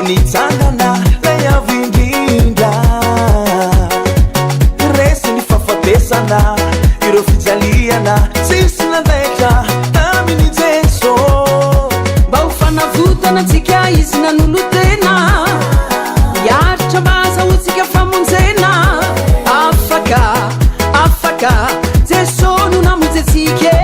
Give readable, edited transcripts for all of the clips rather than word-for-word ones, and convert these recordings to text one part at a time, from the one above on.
nitsangana lay avindrindra resy ny fahafatesana ireo fijaliana tsisy nandaitra tamin'ny Jeso mba ho fanavotana antsika izy nanolotena miaritra maza hotsika famonjena afaka Jeso no namonjy atsika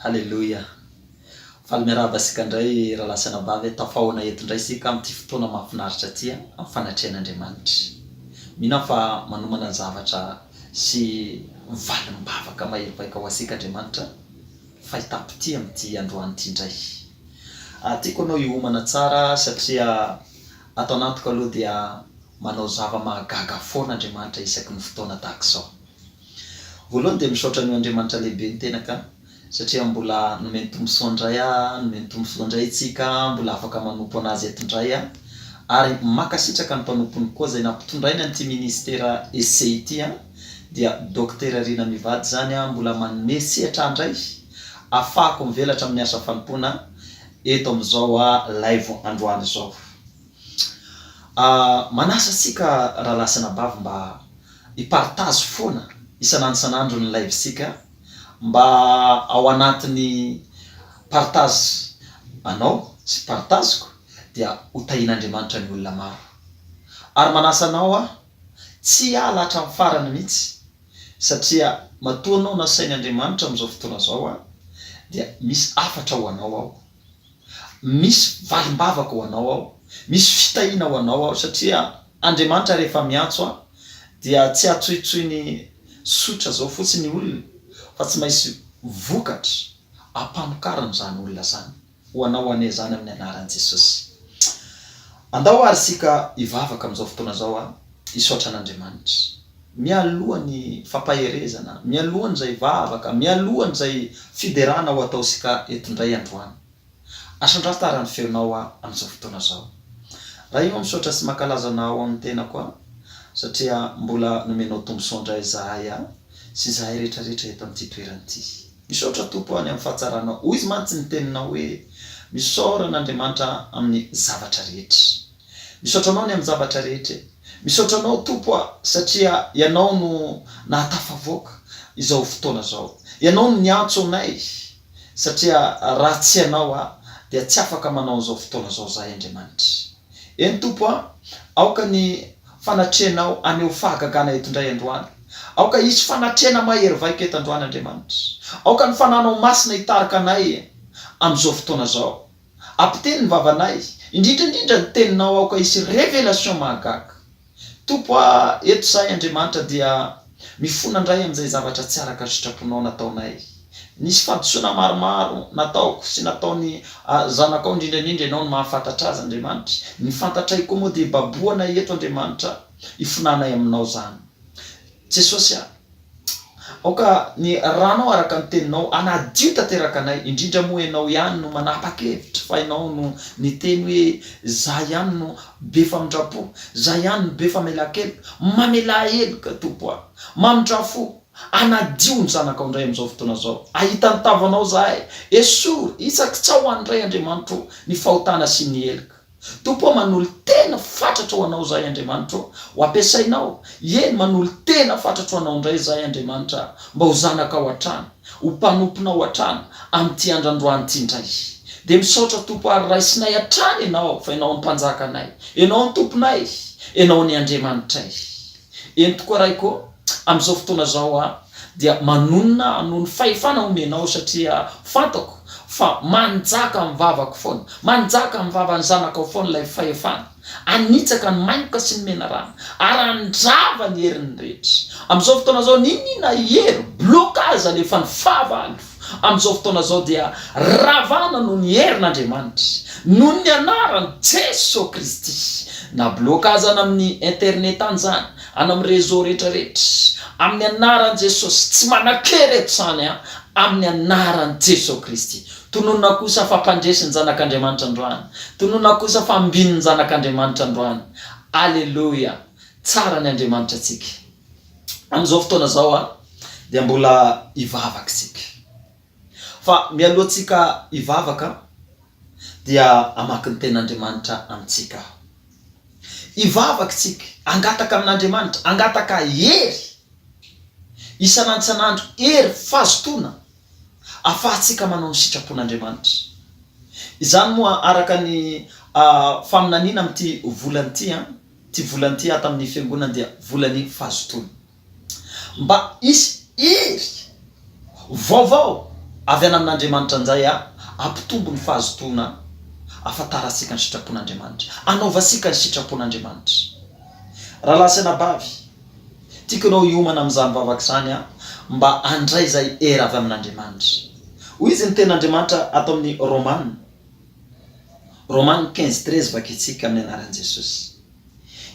Haleluya. Falmeraba sika ndray raha lasana bavy tafahona eto ndray sika amty fotoana mahafinaritra tia amin'ny fanatrian'Andriamanitra. Mina fa manomana zavatra sy mivaly mibavaka mahery baika ho asika Andriamanitra fahitapity amty androany ty ndray. Tiako anao iomana tsara satria ato anatiko aloha dia manao zava-mahagaga foana Andriamanitra isaky ny fotoana tahaka izao. Voalohany dia misaotra ny Andriamanitra lehibe ny tena ka satria mbola nomeny tombosoa indray tsika mbola afaka manompo anazy eto indray ary makasitraka ny mpanompony koa zay nampitondraina an'ity ministera essay ity dia docteur Rina mivady zany mbola manome sehatra andray afahako mivelatra amin'ny asa fanompoana eto am'izao live androany zao. Manasa sika raha lasana bavy mba ipartage foana isanandro ny live sika mba ao anatiny partage anao sy partageko dia ho tahian'Andriamanitra ny olona maro. Ary manasa anao tsy alatra amin'ny farany mihitsy satria matoa anao nasain'Andriamanitra amin'izao fotoana zao dia misy hafatra ho anao ao, misy valimbavaka ho anao ao, misy fitahiana ho anao ao satria Andriamanitra rehefa miantso dia tsy atsoitsoiny sotra zao fotsiny olona fa tsy maintsy vokatra ampamokarana zany olona zany ho anao ane zany amin'ny anaran'i Jesosy. Andao ary sika ivavaka amin'izao fotoana zao isotra an'Andriamanitra, mialohany fampaherezana, mialohany zay vavaka, mialohany zay fiderana ho atao sika etondray androany. Asandraso tarany feonao amin'izao fotoana zao. Raha io misotra sy makalaza anao amin'ny tena koa satria mbola nomenao tombosoandray zahay sy zahay rehetrarehetra eto amin'ity toerana ity. Misotra tompo any amin'ny fahatsarana. Hoy izy mantsy ny teninao hoe misaora an'Andriamanitra amin'ny zavatra rehetra. Misaotra anao ny amin'ny zavatra rehetra. Misaotra anao tompo satria ianao no nahatafavoaka izao fotoana zao. Ianao no niantso anay satria raha tsy ianao dia tsy afaka manao izao fotoana zao zahay Andriamanitra. Eny tompo aoka ny fanatrenao aneo fahagagana etondray androany. Aoka isy fanatrena mahery vaika eto androany Andriamanitra. Aoka ny fananao masina hitarika anay amin'izao fotoana zao. Ampiteny ny vavanay, indrindra ny teninao aoka isy révélation mahagaga. Tompo eto zahay Andriamanitra dia mifona indray amin'izay zavatra tsy araka sitraponao nataonay. Nisy fahadisoana maromaro nataoko sy nataony zanakao indrindra ianao no mahafantatra azy Andriamanitra. Ny fantatray koa moa dia baboanay eto Andriamanitra ifonanay aminao zany. Jesosy aoka ny ranao araka ny teninao anadio tanteraka anay, indrindra moa ianao ihany no manapa-kevitra fa ianao no niteny hoe za ihany no be famindrapo, za ihany no be famela-kely, mamela heloka tompo mamindrafo. Anadio ny zanakao indray amin'izao fotoana zao. Ahita ny tavanao zahay, esory isaky tsy ho andray Andriamanitra ny fahotana sy ny heloka. Tompo manolo tena fatratra ho anao zahay Andriamanitra ho ampiasainao. Eny manolo tena fatratra ho anao indray zahay Andriamanitra mba ho zanakao hatrany, ho mpanomponao hatrany amin'ity androandroany ity indray. Dia misaotra tompo ary raisinay hatrany ianao fa ianao ny mpanjaka anay, ianao ny tomponay, ianao ny Andriamanitray. Eny tokoa raiko amin'izao fotoana zao dia manonona noho ny fahefana omenao satria fantako fa manjaka mivavaka foana, manjaka mivava ny zanakao foana ilay fahefana, anitsaka ny mainoka sy ny mena rano ary andrava ny heriny rehetra. Amin'izao fotoana zao ninina hery blokaza nefa ny fahavalo. Amin'izao fotoana zao dia ravana noho ny herin'Andriamanitra, noho ny anarany Jesosy Kristy. Na blokazana amin'ny internet an'izany, any amin'ny réseau rehetrarehetra, amin'ny anaran'i Jesosy tsy manan-kery eto zany amin'ny anaran'i Jesosy Kristy. Tononona kosa fampandresy ny zanak'Andriamanitra androany, tononona kosa fambiny ny zanak'Andriamanitra androany. Alleluia, tsara ny Andriamanitra tsika. Amin'izao fotoana zao dia mbola ivavaka tsika. Fa mialohantsika ivavaka dia amaky ny ten'Andriamanitra amintsika. Ivavaka tsika, angataka amin'Andriamanitra, angataka hery isanandro hery fazotona afahantsika manao ny sitrapon'Andriamanitra. Izany moa araka ny faminaniana amin'ity volan'ity ty volan'ity ato amin'ny fiangonana dia volany fazotona. Mba isy hery vaovao avy any amin'Andriamanitra anjay ampitombo ny fazotona afataratsika ny sitrapon'Andriamanitra, anaovasika ny sitrapon'Andriamanitra. Raha lasana bavy, tiakanao hiomana amin'izany vavaka izany mba andray zay hery avy amin'Andriamanitra. Hoy izy ny ten'Andriamanitra ato amin'ny Romane 15:13 vakitsika amin'ny anaran'i Jesosy.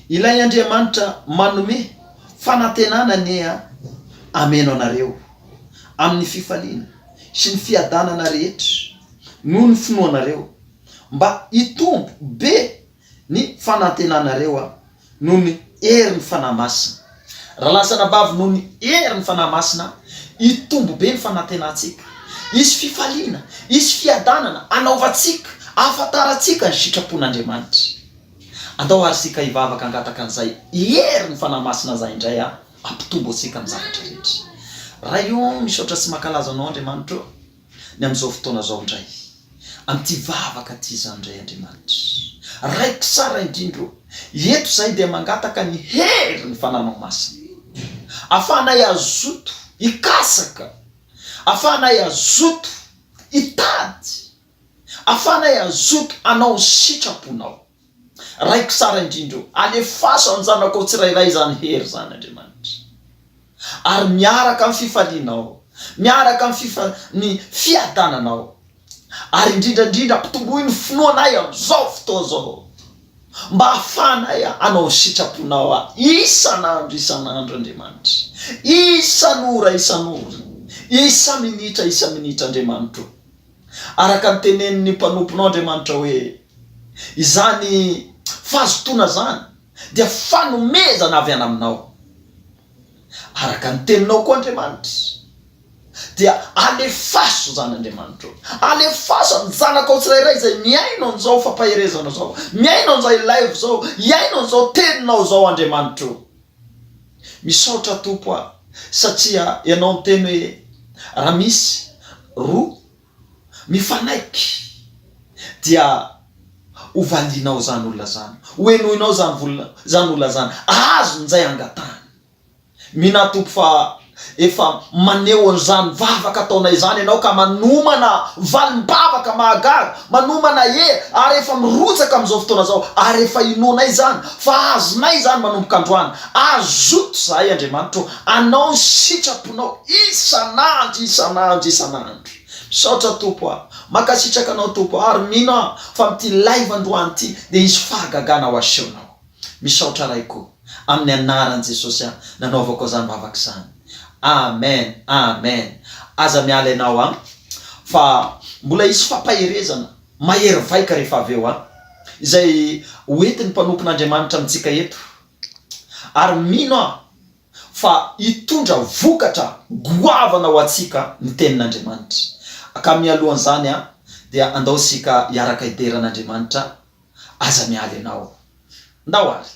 Ilay Andriamanitra manome fanantenana ny ameno anareo amin'ny fifaliana sy ny fiadanana rehetra noho ny finoanareo, mba hitombo be ny fanantenanareo noho ny herin'ny fanamasina. raha lasana bavy noho ny hery ny fanahy masina itombo be ny fanantenantsika, isy fifaliana, isy fiadanana, anaovantsika, afataratsika ny sitrapon'Andriamanitra. Andao ary sika hivavaka angataka an'izay hery ny fanahy masina zay indray ampitombo atsika amin'ny zavatra rehetra. Raha io misaotra sy mankalaza anao Andriamanitra ny amin'izao fotoana zao indray, amin'ity vavaka ty zany indray Andriamanitra. Raiko sara indrindro, eto zay dia mangataka ny hery ny fananao masina, afahanay azoto ikasaka, afahanay azoto itady, afahanay azoto anao sitraponao. Raiko sara indrindro, alefaso amin'ny zanako tsirairay zany hery zany Andriamanitra. Ary miaraka amin'ny fifalianao, miaraka amin'ny fiadananao, ary indrindrandrindra ampitomboy ny finoanay amin'izao fotoa zao, mba hafanay anao sitraponao isan'andro Andriamanitra, isan'ora isa minitra Andriamanitra. Araka ny tenenin'ny mpanomponao Andriamanitra hoe izany fahazotona zany dia fanomezana avy any aminao. Araka ny teninao koa Andriamanitra dia alefaso zany Andriamanitra, alefaso amin'ny zanakao tsirairay zay miaino an'izao fampaherezana zao, miaino an'izay live zao, iaino an'izao teninao zao Andriamanitra. Misaotra Tompo satria ianao miteny hoe raha misy roa mifanaiky dia hovalinao zany olona zany, hoenoinao zany olona zany, azon'izay angatany. Mina Tompo fa efa maneo an'izany vavaka ataonay zany ianao ka manomana valim-bavaka mahagaga, manomana ary efa mirotsaka amin'izao fotoana zao, ary efa inonay zany fa azonay zany manomboka androany. Azoto zahay Andriamanitra, anao sitraponao isan'andro. Misaotra Tompo makasitraka anao Tompo, ary mino fa mity live androany ty dia isy fahagagana ho asehonao. Misaotra raiko amin'ny anaran'i Jesosy nanaovako zany vavaka zany. Amen, amen. Aza miala ianao fa mbola isy fampaherezana mahery vaika rehefa avy eo izay hoentin'ny mpanompon'Andriamanitra amintsika eto, ary mino fa hitondra vokatra goavana ho atsika ny tenin'Andriamanitra. Ka mialohan'izany dia andao sika hiaraka hideran'Andriamanitra. Aza miala ianao, ndao ary.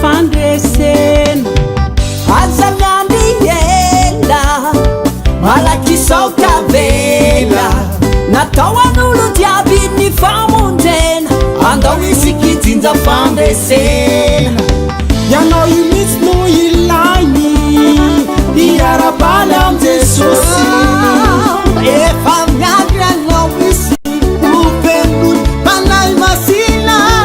Fandresena azamiandriela malakisao kavela natao an'olo jiaby ny famonjena andao isikijinja fandresena ianao io mitsy no ilainy iara-baly am' Jesosy efa miandry anao misy openony manay masina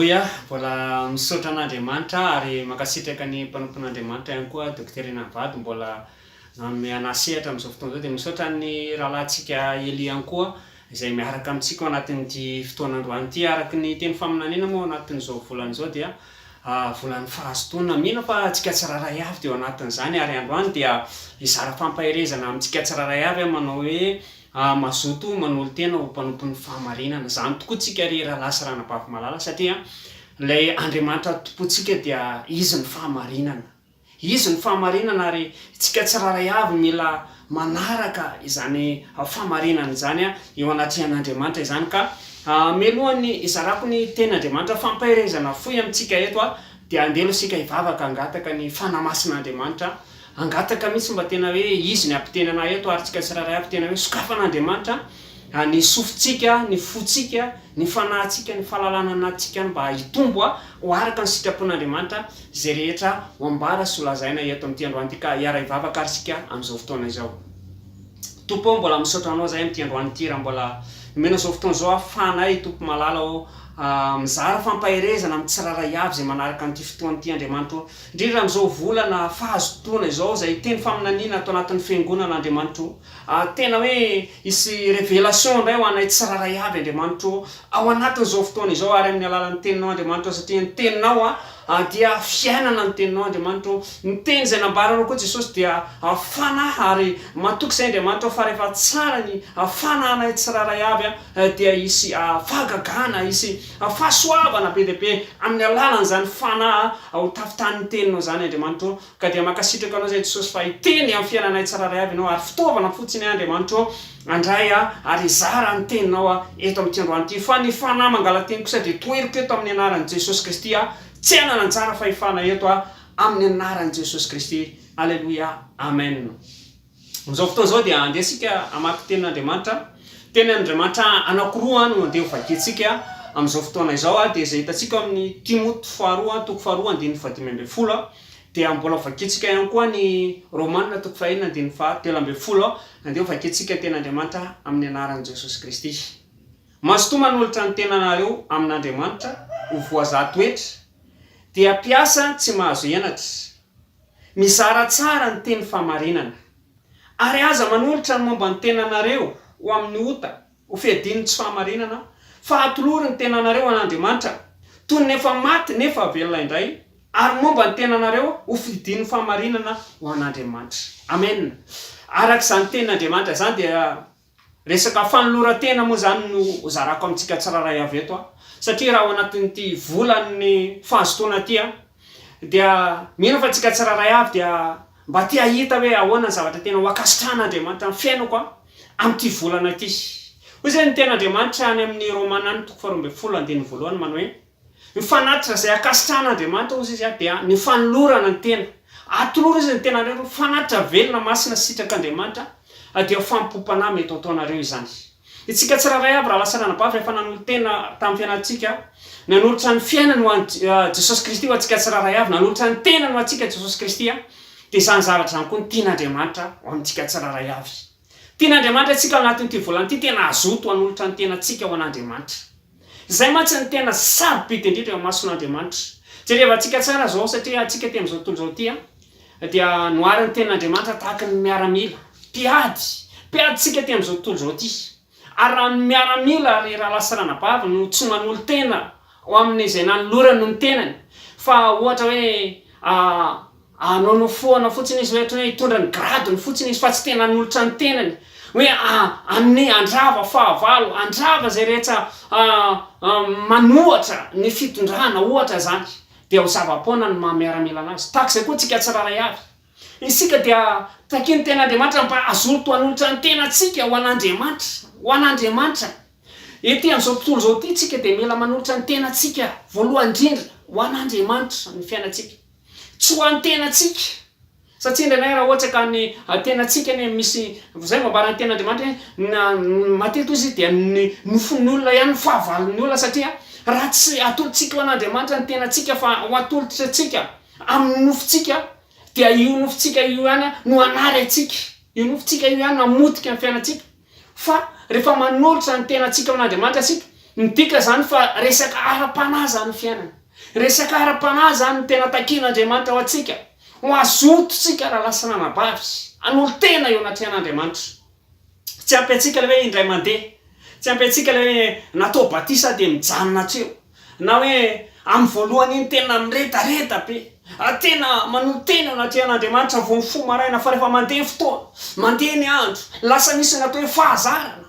Alleluia, mbola misaotra an'Andriamanitra ary makasitraka ny mpanompon'Andriamanitra ihany koa Dr. Rina Vady mbola nanome anasehatra amin'izao fotoana izao dia misaotra ny rahalahintsika Eli ihany koa izay miaraka amintsika ao anatin'ity fotoanandroany ity araka ny teny faminanena moa anatin'izao volana izao dia volan'ny fahazotoana mino fa tsika tsiraray avy dia ao anatin'izany ary androany dia izara fampahirezana amintsika tsiraray avy manao hoe mazoto manolo tena ho mpanompon'ny fahamarinana izany tokoa tsika ry rahalasa ranabavy malala satria ilay Andriamanitra tompontsika dia izy ny fahamarinana, izy ny fahamarinana ary tsika tsiraray avy mila manaraka izany fahamarinana izany eo anatrehan'Andriamanitra izany ka melohany izarako ny ten'Andriamanitra fampahirezana foy amintsika eto dia andelo sika hivavaka angataka ny fanamasin'Andriamanitra angataka mitsy mba tena hoe izy ny ampitenana eto ary tsika tsiraray avy tena hoe sokafan'Andriamanitra ny sofintsika, ny fotsika, ny fanahintsika, ny fahalalana anatintsika mba hitombo ho araka ny sitrapon'Andriamanitra zay rehetra ho ambara sy holazaina eto amin'ity androany ity ka hiara hivavaka ary sika amin'izao fotoana izao. Tompo mbola misaotra anao zay amin'ity androany ity raha mbola mena zao fotoana izao ahafahanay tompo malala ao mizara fampahirezana amin'ny tsiraray avy zay manaraka an'ity fotoan'ity Andriamanitra indrindra amin'izao volana fahazotoana izao izay teny faminaniana atao anatin'ny fiangonan'Andriamanitra tena hoe isy révélation indray ho anay tsiraray avy Andriamanitra ao anatin'izao fotoana izao ary amin'ny alalan'ny teninao Andriamanitra satria ny teninao dia fiainana ny teninao Andriamanitra ny teny izay nambaranao koa Jesosy dia fanahy ary matoky izay Andriamanitra fa rehefa tsara ny fananay tsiraray avy dia isy fahagagana isy fahasoavana be dia be amin'ny alalan'izany fanahy ho tafitan'ny teninao zany Andriamanitra ka dia makasitraka anao zay Jesosy fa hiteny amin'ny fiainanay tsiraray avy ianao ary fitaovana fotsiny Andriamanitra andray ary zara ny teninao eto amin'ity androany ity fa ny fanahy mangala-teny kosa dia toeriko eto amin'ny anaran'i Jesosy Kristy tsy hanana anjara fahefana eto amin'ny anaran'i Jesosy Kristy. Alleluia, amen. Amin'izao fotoana izao dia andesika amaky tenin'Andriamanitra. Tenin'Andriamanitra anankiroa no andeha vakiantsika amin'izao fotoana izao dia izay hitantsika amin'ny Timote faharoa toko faharoa andininy fahadimy ambin'ny folo dia mbola vakiantsika ihany koa ny Romanina toko fahaenina andininy fahatelo ambin'ny folo andeha vakiantsika tenin'Andriamanitra amin'ny anaran'i Jesosy Kristy. Mazotoa manolotra ny tenanareo amin'Andriamanitra ho voazahan-toetra dia piasa tsy mahazo henatra mizara tsara ny teny fahamarinana ary aza manolotra ny momba ny tenanareo ho amin'ny ota ho fiadiny tsy fahamarinana fa atolory ny tenanareo an'Andriamanitra toy ny efa maty nefa velona indray ary momba ny tenanareo ho fidiny fahamarinana ho an'Andriamanitra. Amen. Araka izany tenin'Andriamanitra zany dia resaka fanoloran-tena moa zany no zarako amintsika tsiraray avy eto satria raha ao anatin'ity volan'ny fahazotoana ity dia mino fa tsika tsiraray avy dia mba tia hita hoe ahoana ny zavatra tena ho akasitrahan'Andriamanitra ny fiainako amin'ity volana ity. Hoy izay ny ten'Andriamanitra any amin'ny Romanina toko faharoa ambin'ny folo andininy voalohany manao hoe ny fanatitra izay akasitrahan'Andriamanitra hozy izy dia ny fanolorana ny tena atoloro izy ny tenareo fanatitra velona masina sitrak'Andriamanitra dia fampopana mety ataonareo izany. Itsika tsiraray avy raha lasa ranabavy rehefa nanolo tena tamin'ny fiainantsika nanolotra ny fiainany ho Jesosy Kristy ho antsika tsiraray avy nanolotra ny tenany ho antsika Jesosy Kristy dia izany zavatra izany koa ny tian'Andriamanitra ho amintsika tsiraray avy. Tian'Andriamanitra antsika anatin'ity volana ity tena azoto hanolotra ny tenantsika ho an'Andriamanitra. Izay mantsy ny tena sarobidy indrindra eo mason'Andriamanitra. Jereva antsika tsara zao satria antsika ty amin'izao tontolo izao ty dia noarin'ny ten'Andriamanitra tahaka ny miaramila piadyntsika ty amin'izao tontolo izao ty ary raha ny miaramila ary raha lasa ranabavy no tsy manolo tena ho amin'izay nanolorany ny tenany fa ohatra hoe anao no foana fotsiny izy ohatra hoe hitondra ny gradony fotsiny izy fa tsy tena nanolotra ny tenany hoe amin'ny andrava fahavalo andrava zay rehetra manohatra ny fitondrana ohatra zany dia ho zava-poana ny mahamiaramila anazy tahaka izay koa tsika tsiraray avy isika dia takiny ten'Andriamanitra mba azoto hanolotra ny tenantsika ho an'Andriamanitra ety amin'izao tontolo izao ty tsika dia mila manolotra ny tenantsika voalohany indrindra ho an'Andriamanitra ny fiainantsika tsy ho an'ny tenantsika satria indray raha ohatra ka ny tenantsika ny misy zay mambarany ten'Andriamanitra matetika izy dia nofon'ny olona ihany fahavalon'ny olona satria raha tsy atolotsika ho an'Andriamanitra ny tenantsika fa ho atolotra antsika amin'ny nofontsika dia io nofontsika io ihany no anary antsika io nofontsika io ihany namotika ny fiainantsika fa rehefa manolotra ny tenantsika ho an'Andriamanitra asika Midika zany fa resaka ara-panahy zany fiainana. Resaka ara-panahy zany tena takian'Andriamanitra ho antsika. Ho azototsika raha lasa nanabavy. An'olo tena eo anaty an'Andriamanitra. Tsy ampy antsika le hoe indray mandeha. Tsy ampy antsika le hoe natao batisa dia mijanona atreo. Na hoe amin'ny voalohany iny tena miredareda be. Tena manolo tena anaty an'Andriamanitra vao mifoha maraina fa rehefa mandeha fotoana, mandeha ny andro, lasa misy natao hoe fahazarana.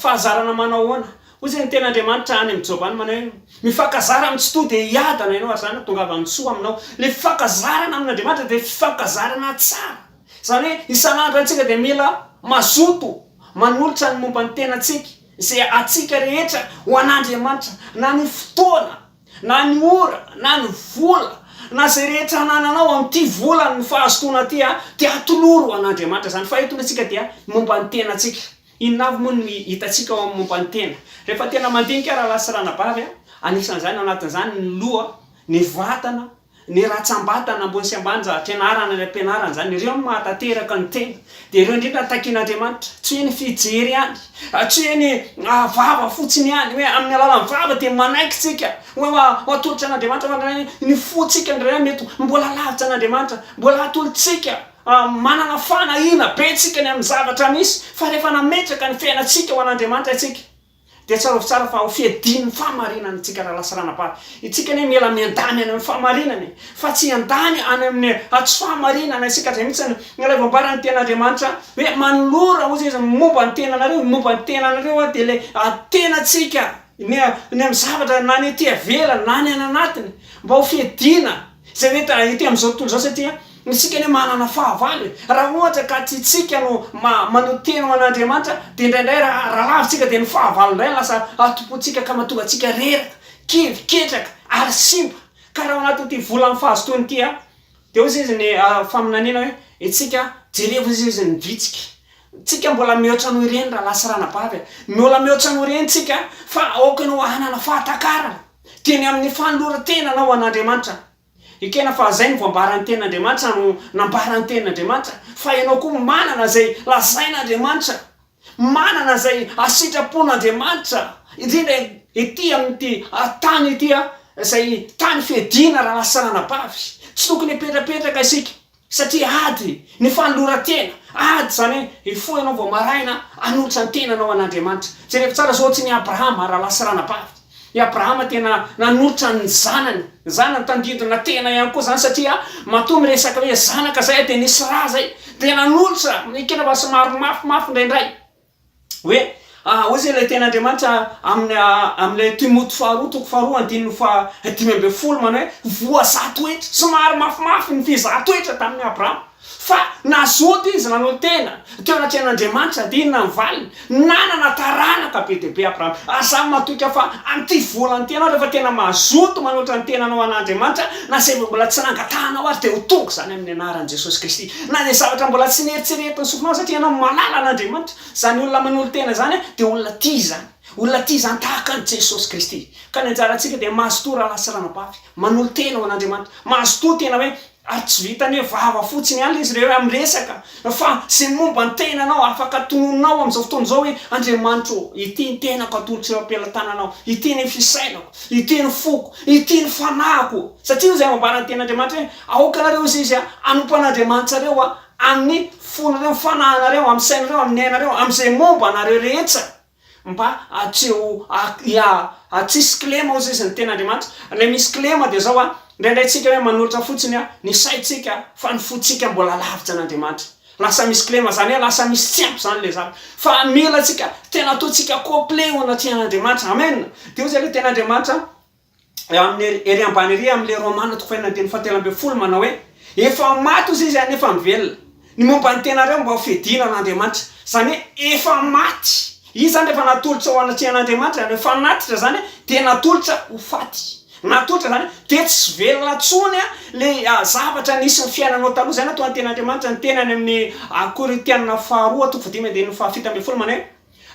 Fahazarana manao ahoana? Hoy zay ny tena Andriamanitra any amin'ny Job any manao hoe mifankazara amin'ny tsy to dia hiadana ianao ary zany tonga avy amin'ny soa aminao. Le fifankazarana amin'Andriamanitra dia fifankazarana tsara. Zany hoe isan'andro antsika dia mila mazoto manolotra ny momba ny tenantsika izay atsika rehetra ho an'Andriamanitra, na ny fotoana, na ny ora, na ny vola, na zay rehetra anananao amin'ity volany ny fahazotoana ty dia atoloro an'Andriamanitra zany. Fa eto antsika dia momba ny tenantsika. Inona avy moa ny hitantsika ao amin'ny momba ny tena? Rehefa tena mandinika raha lasa ranabavy anisan'izany anatin'izany ny loha, ny vatana, ny ratsambatana ambony sy ambany fianarana ny ampianarana zany. Ireo no mahatateraka ny tena. Dia ireo indrindra takian'Andriamanitra. Tsy hoe ny fijery ihany, tsy hoe ny vava fotsiny ihany, hoe amin'ny alalan'ny vava dia manaikitsika hoe atolotra an'Andriamanitra, ny fotsika indray mety mbola lavitra an'Andriamanitra, mbola atolotsika manana fanahina betsika ny amin'ny zavatra misy. Fa rehefa nametraka ny fiainantsika ho an'Andriamanitra itsika dia tsara tsara fa ho fiadin'ny fahamarinana tsika raha lasa ranabavy. Itsika ne mila miandany any amin'ny fahamarinana, fa tsy andany any amin'ny tsy fahamarinana isika zay mihitsy ny laivambarana ny ten'Andriamanitra hoe manolora hozy izy momba ny tenanareo, momba ny tenanareo dia le tenantsika ny amin'ny zavatra na ny ety avelany na ny anatiny mba ho fiadina zay mety ity amin'izao tontolo zao. Satria isika ne manana fahavalo. Raha ohatra ka tsika no manotena ho an'Andriamanitra dia indraindray raha lavitsika dia ny fahavalo indray lasa atopotsika ka mahatonga atsika reraka, kivy, ketraka ary simba. Ka raha anatin'ity volan'ny fahazotoany ity dia hozy izy ny faminaniana hoe itsika jerevo izy izy ny vitsika. Tsika mbola mihoatra no ireny raha lasa ranabavy. Mbola mihoatra no ireny tsika fa aokany ho hanana fahatakarana. Teny amin'ny fanoloran-tena ho an'Andriamanitra. Ikena fa zay ny voambaran'ny ten'Andriamanitra no nambaran'ny ten'Andriamanitra. Fa ianao koa manana zay lazain'Andriamanitra, manana zay asitrapon'Andriamanitra indrindra ety amin'ity tany ity zay tany fiadina raha lasa ranabavy. Tsy tokony hipetrapetraka isika satria ady ny fanoloran-tena, ady zany hoe ifo ianao vao maraina hanolotra ny tenanao an'Andriamanitra. Tsy rehefa tsara zao tsy ny Abrahama raha lasa ranabavy. I Abrahama tena nanolotra ny zanany tandidona tena ihany koa zany, satria matoa miresaka hoe zanaka zay dia nisy raha zay dia nanolotra ikena fa somary mafimafy indraindray hoe hozy ilay ten'Andriamanitra amin'ilay Timoty faharoa toko faharoa andininy fa 5 manao hoe voazatoetra, somary mafimafy ny fizatoetra tamin'ny Abrahama. Fa nazoto izy nanolo tena teo anaty an'Andriamanitra dia inona ny valiny, nanana taranaka be dia be Abrahama. Samy matoka fa amin'ity volany ty ianao rehefa tena mazoto manolotra ny tenanao an'Andriamanitra, na zay mbola tsy nangatahanao ary dia ho tonga zany amin'ny anaran'i Jesosy Kristy. Na ny zavatra mbola tsy nieritseretin'ny sofinao satria ianao malala an'Andriamanitra. Zany olona manolo tena zany dia olona tia zany. Olona tia zany tahaka ny Jesosy Kristy. Ka ny anjarantsika dia mazoto raha lasa ranabavy, manolo tena ho an'Andriamanitra. Mazoto tena hoe ary tsy vitany hoe vava fotsiny ihany izy ireo amin'ny resaka, fa sy momba ny tenanao afaka tonononao amin'izao fotoana izao hoe Andriamanitra ity ny tenako atolotra eo am-pelantananao, ity ny fisainako, ity ny foko, ity ny fanahiko. Satria zay mambarany ten'Andriamanitra hoe aokanareo izy anompo an'Andriamanitra reo amin'ny fonareo, fanahinareo, amin'ny sainareo, amin'ny ainareo, amin'izay momba anareo rehetra, mba tsisy klema ozy izy ny ten'Andriamanitra. Le misy klema dia zao indraindray tsika hoe manolotra fotsiny ny saitsika fa ny fotsika mbola lavitra an'Andriamanitra. Lasa misy klema zany lasa misy tsy ampy zany le zavatra. Fa mila tsika tena ataontsika complet ho anaty an'Andriamanitra. Amen. Dia hoy zay le ten'Andriamanitra amin'ny ery ambany ery amin'le Romana 9:17 manao hoe efa maty ozy izy anefa mivelona. Ny momba ny tenareo mba ho fiadina an'Andriamanitra. Zany hoe efa maty. Izy zany rehefa natolotra ho anaty an'Andriamanitra, rehefa natitra zany dia natolotra ho faty. Natolotra zany dia tsy velona tsony le zavatra nisy ny fiainanao taloha. Zay natao ny ten'Andriamanitra ny tenany amin'ny Korintianina 2:5-7 manao hoe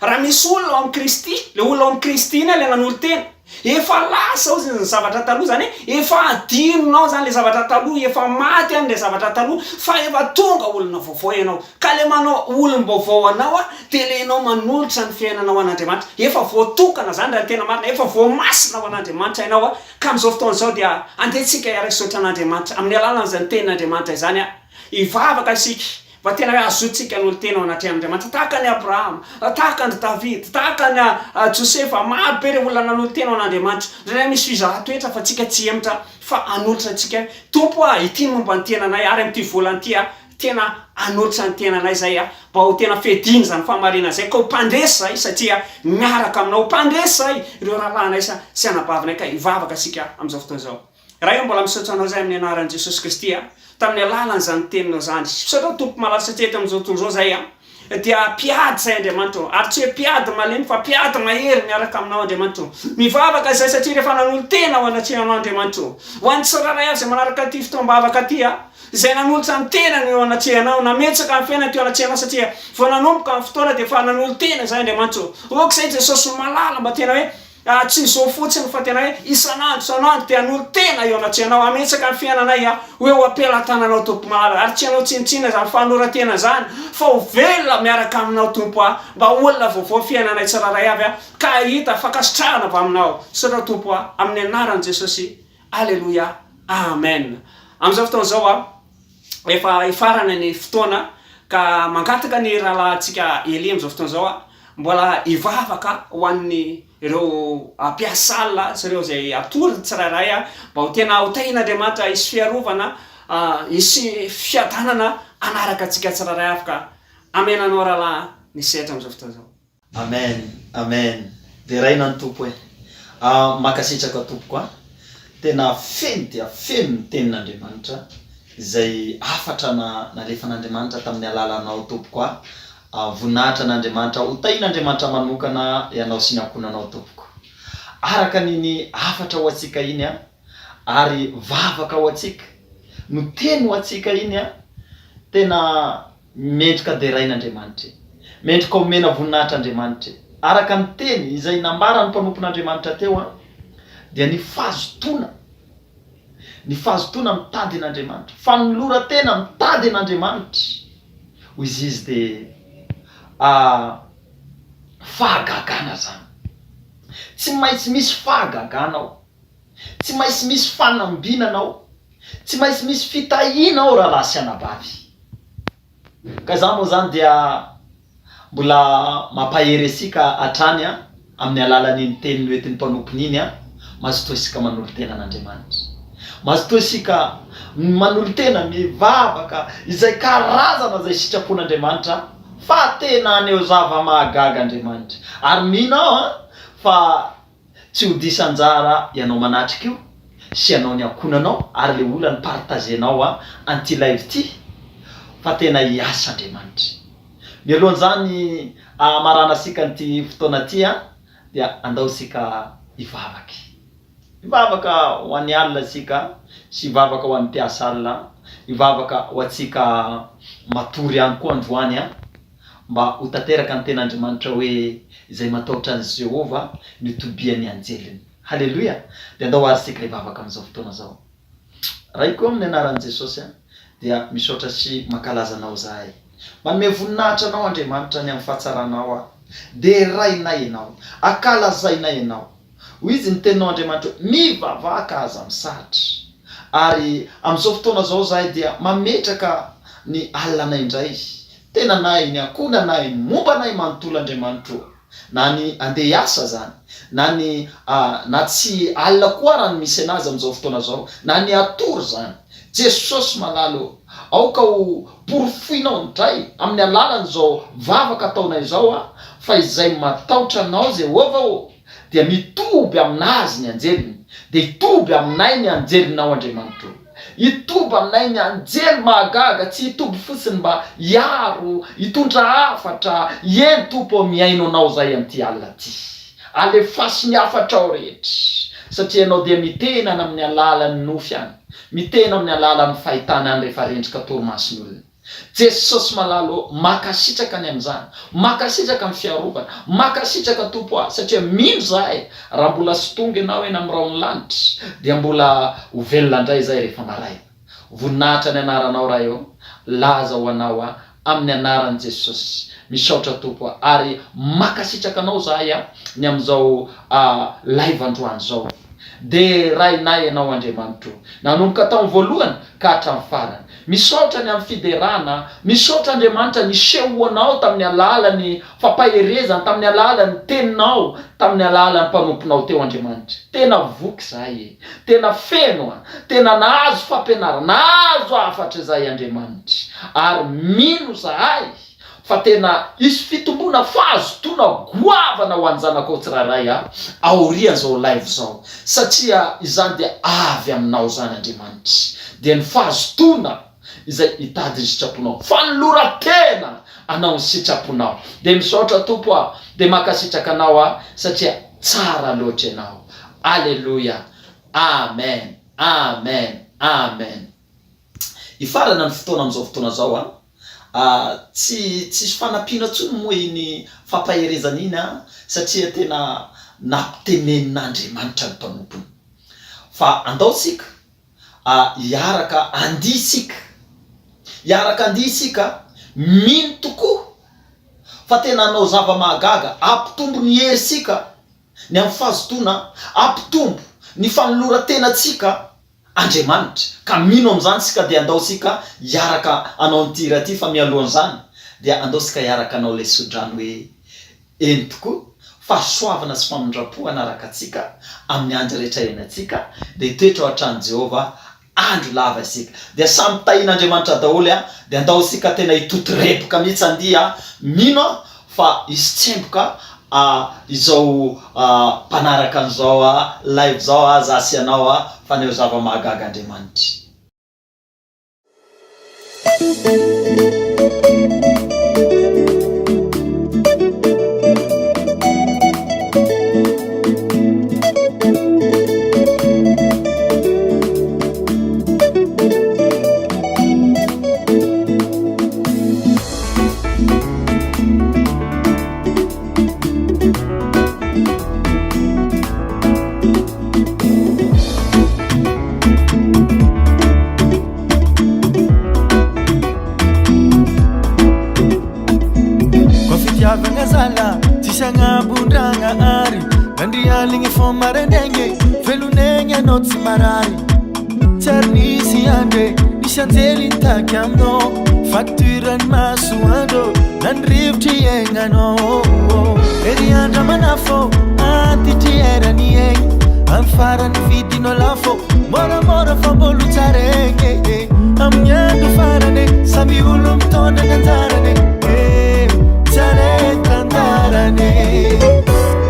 raha misy olona ao amin'ny Kristy, le olona ao amin'ny Kristy iny le nanolo tena, efa lasa ao zany zavatra taloha zany efa adinonao zany le zavatra taloha, efa maty any le zavatra taloha, fa efa tonga olona vaovao ianao. Ka le manao olom-baovao anao de le ianao manolotra ny fiainanao an'Andriamanitra, efa voatokana zany raha tena marina, efa voamasina ao an'Andriamanitra ianao ka amin'izao fotoana izao dia andehantsika hiaraka isaotra an'Andriamanitra amin'ny alalan'izany tenin'Andriamanitra izany hivavaka isika mba tena hoe azotsika ny olo tena ao anaty Andriamanitra, tahaka ny Abrahama, tahaka ny David, tahaka ny Josefa, maro be ireo olona nanolo tena ao an'Andriamanitra. Ndray misy fizahan-toetra fa tsika tsy hemitra fa anolotra antsika, Tompo ity momba ny tenanay ary amin'ity volana ity tena anolotra ny tenanay zay mba ho tena fediny zany famarina zay, ka ho mpandresa zay satria miaraka aminao, mpandresa zay ireo rahalahinay sy anabavinay, ka hivavaka sika amin'izao fotoana izao. Raha io mbola misaotra anao zay amin'ny anaran'i Jesosy Kristy tamin'ny alalany zany teninao zany. Misaotra Tompo malaza satria tamin'izao tontolo izao zay dia piady zay Andriamanitra, ary tsy hoe piady malemy fa piady mahery miaraka aminao Andriamanitra. Mivavaka zay satria rehefa nanolo tena ao anatrehanao Andriamanitra. Ho an'ny tsiraray avy zay manaraka ty fotoam-bavaka ty zay nanolotra ny tenany eo anatrehanao, nametsaka ny fiainana teo anatrehanao satria vao nanomboka ny fotoana dia fa nanolo tena zay Andriamanitra. Okizay Jesosy malala mba tena hoe tsy zao fotsiny fa tena hoe isanandro dia hanolo tena eo anatrehanao, ametsaka ny fiainanay hoe ho apela-tananao Tompo malala, ary tsy hanao tsinitsina zany fanoratena zany fa ho velona miaraka aminao Tompo mba olona vaovao fiainanay tsiraray avy ka hita fakasitrahana avy aminao. Saotra Tompo amin'ny anaran'i Jesosy. Alleluia, amen. Amin'izao fotoana izao efa ifarana ny fotoana ka mangataka ny rahalahintsika Eli amin'izao fotoana izao mbola hivavaka ho an'ny ireo mpiasalina sy ireo zay atory tsiraray mba ho tena ho tahin'Andriamanitra hisy fiarovana, hisy fiadanana anaraka antsika tsiraray avy ka amenanao rahalahy ny sehatra amin'izao fotoana izao. Amen, amen. Dia raina ny Tompo makasitraka Tompo tena feno dia feno ny tenin'Andriamanitra izay hafatra nalefan'Andriamanitra tamin'ny alalanao Tompo voninahitra n'Andriamanitra, ho tahin'Andriamanitra manokana ianao sy ny ankonanao Tompoko. Araka niny hafatra ho atsika iny ary vavaka ho atsika, no teny ho atsika iny tena mendrika derain'Andriamanitra, mendrika omena voninahitran'Andriamanitra. Araka ny teny izay nambara ny mpanompon'Andriamanitra teo dia ny fahazotona mitady n'Andriamanitra, fanolora-tena mitady n'Andriamanitra. Hoy izy dia fahagagana zany. Tsy maintsy misy fahagaganao, tsy maintsy misy fanambinanao, tsy maintsy misy fitahinao raha sy anabavy. Ka zany moa zany dia mbola mampahery asika hatrany amin'ny alalan'iny teny noentin'ny mpanompony iny mazotoa isika manolo tena n'Andriamanitra, mazotoa isika manolo tena mivavaka izay karazana zay sitrapon'Andriamanitra fa tena aneo zava-mahagaga Andriamanitra. Ary mino fa tsy ho disanjara ianao manatrika io sy ianao ny ankonanao ary le olona ny partagenao anty live ty fa tena hiasa Andriamanitra. Mialohan' zany marana asika nyty fotoana ty dia andao sika hivavaka ho an'ny alina asika sy hivavaka ho an'ny mpiasa alina, hivavaka ho atsika matory ihany koa androany mba ho tanteraka ny ten'Andriamanitra hoe izay matahotra an'i Jehova ny tobian'ny anjeliny. Halleluia. Dia andao ary sika hivavaka amin'izao fotoana izao. Raha koa amin'ny anaran'i Jesosy dia misaotra sy mankalaza anao zahay, manome voninahitra anao Andriamanitra ny amin'ny fahatsaranao dia rainay ianao, akalazainay ianao. Hoy izy ny teninao Andriamanitra, mivavaka aza misahatra. Ary amin'izao fotoana izao zahay dia mametraka ny alinanay indray, tenanay, ny ankonanay, ny mombanay manontolo Andriamanitra, na ny andeha hiasa zany, na tsy alina koa raha ny misy anazy amin'izao fotoana izao, na ny atory zany. Jesosy malalo, aoka ho porofoinao indray amin'ny alalan'izao vavaka ataonay izao fa izay matahotra anao Jehova dia mitoby aminazy ny anjeliny, dia hitoby aminay ny anjelinao Andriamanitra. Hitoby aminay ny anjely mahagaga, tsy hitoby fotsiny mba hiaro, hitondra hafatra, eny Tompo miaino anao zay amin'ity alina ty. Alefasy ny hafatra ao rehetra, satria anao dia mitena amin'ny alalan'ny nofy any, mitena amin'ny alalan'ny fahitana any rehefa rendrika torimason'olona. Jesosy malalo makasitraka ny amin'izany, makasitraka amin'ny fiarovana, makasitraka tompo ahy satria mino zahay raha mbola sy tonga ianao eny amin'ny raony lanitra dia mbola ho velona indray zay rehefa maraina. Voninahitra ny anaranao raha eo, laza ho anao amin'ny anaran'i Jesosy. Misaotra tompo ary makasitraka anao zahay ny amin'izao live androany zao. De rainay ianao Andriamanitro, nanomboka tamin'ny voalohany ka hatramin'ny farany. Misaotra ny amin'ny fiderana, misaotra Andriamanitra ny sehoanao tamin'ny alalan'ny fampaherezana, tamin'ny alalan'ny teninao, tamin'ny alalan'ny mpanomponao teo Andriamanitra. Tena voky zahay, tena feno, tena nahazo fampianarana, nahazo hafatra zahay Andriamanitra. Ary mino zahay fa tena isy fitombona fahazotoana goavana ho anjanako tsiraray aorian zao live zao, satria izany dia avy aminao zany Andriamanitra. Dia ny fahazotoana izay hitady ny sitraponao, fanoloran-tena anao ny sitraponao. De misaotra tompo de makasitraka anao satria tsara loatra ianao. Alleluia, amen, amen, amen. Ifarana ny fotoana amin'izao fotoana zao tsy fanampina tsony moa iny fampaherezana iny satria tena nampitenen'Andriamanitra ny mpanompony fa andaotsika iaraka andisika, iaraka andisika mino tokoa fa tena anao zava-mahagaga, ampitombo ny herisika ny amin'ny fahazotoana, ampitombo ny fanoloran-tenatsika Andriamanitra. Ka mino amin'izany sika dia andaotsika iaraka anao ny tira ty fa mialohan'izany dia andaotsika iaraka anao le sodrano hoe eny tokoa fahasoavana sy famindrapo anaraka atsika amin'ny andro rehetra iainantsika dia toetra ao an-trano Jehova andro lava isika. Dia samy tahian'Andriamanitra daholo dia andaotsika tena hitotorepoka mihitsy andia mino fa isy tsemboka izao mpanaraka an'izao live zao zasy ianao fa neo zava-mahagaga Andriamanitra. Vanazala tisangabundrana ari andrialingi fomarendenge velunenge notsi marari ternisi ande nisanzeli takamno facturan masuando nandrivti engano eriandra manafo antitiera nieng anfaran vidino lafo mora mora fambolu tsarenge amnyandu farane sami ulum tonda nanzarane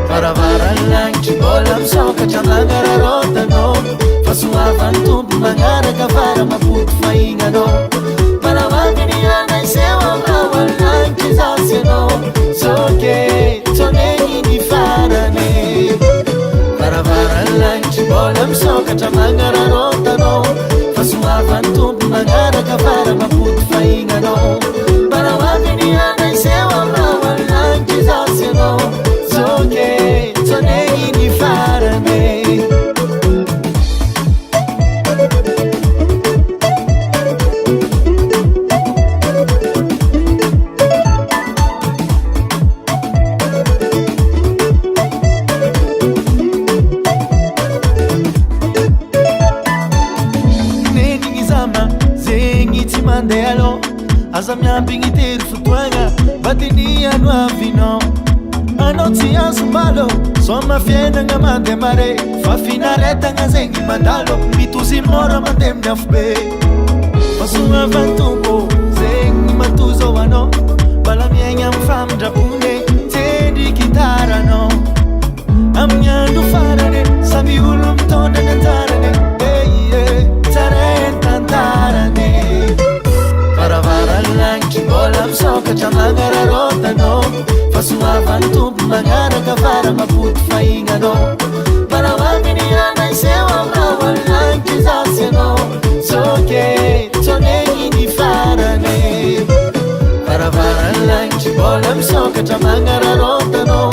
Varavaranlanchi bolam soka chamangara rotano Fasuavan tumpu mangaraka vara maputu faingano Paravangini ana isewa mrawalanchi zaseno Soke toneni ni farane Varavaranlanchi bolam soka chamangara rotano Fasuavan tumpu mangaraka vara maputu faingano Paravangini ana isewa mrawalanchi zaseno Soke toneni ni farane Mandealo aza miambigny tery fotoagna batiny ano avino anao tsy azo malo soma fiainagna mandeha mare fa finaretagna zegny mandalo mitozy mora mandeha amin'ny afo be fa soavan'ny tompo zegny matozy ao anao mbala miaigna amin'ny famindrapone tendry gitaranao amin'ny andro farane samy olo mitondra ny anjarane tsara entantarane Varavaranlanchi bolam soka chamangara rotano Fasuavan tumpu mangaraka vara maputu faingano Paravangini ana isewa mrawalanchi zaseno Soke toneni ni farane sokatra magnararontanao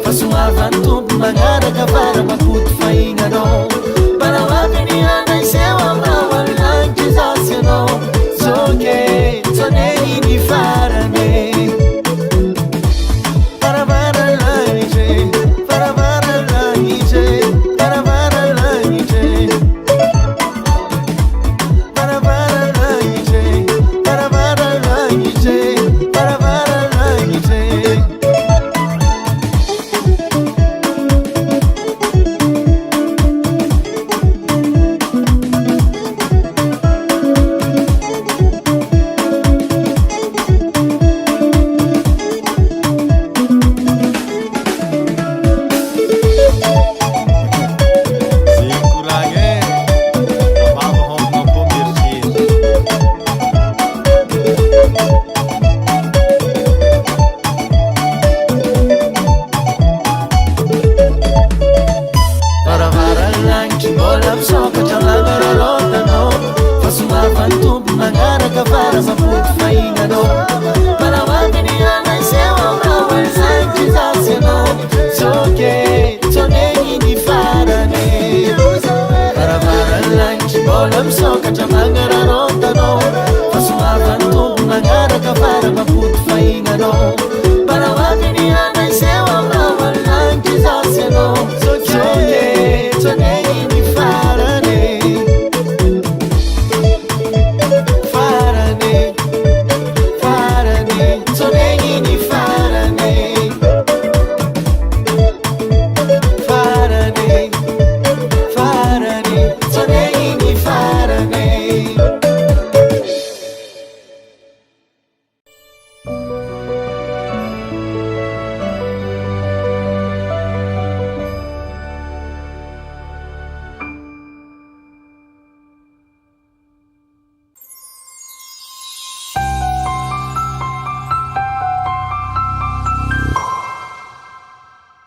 fa soavany tompo magnaraka fara makoty fahignanao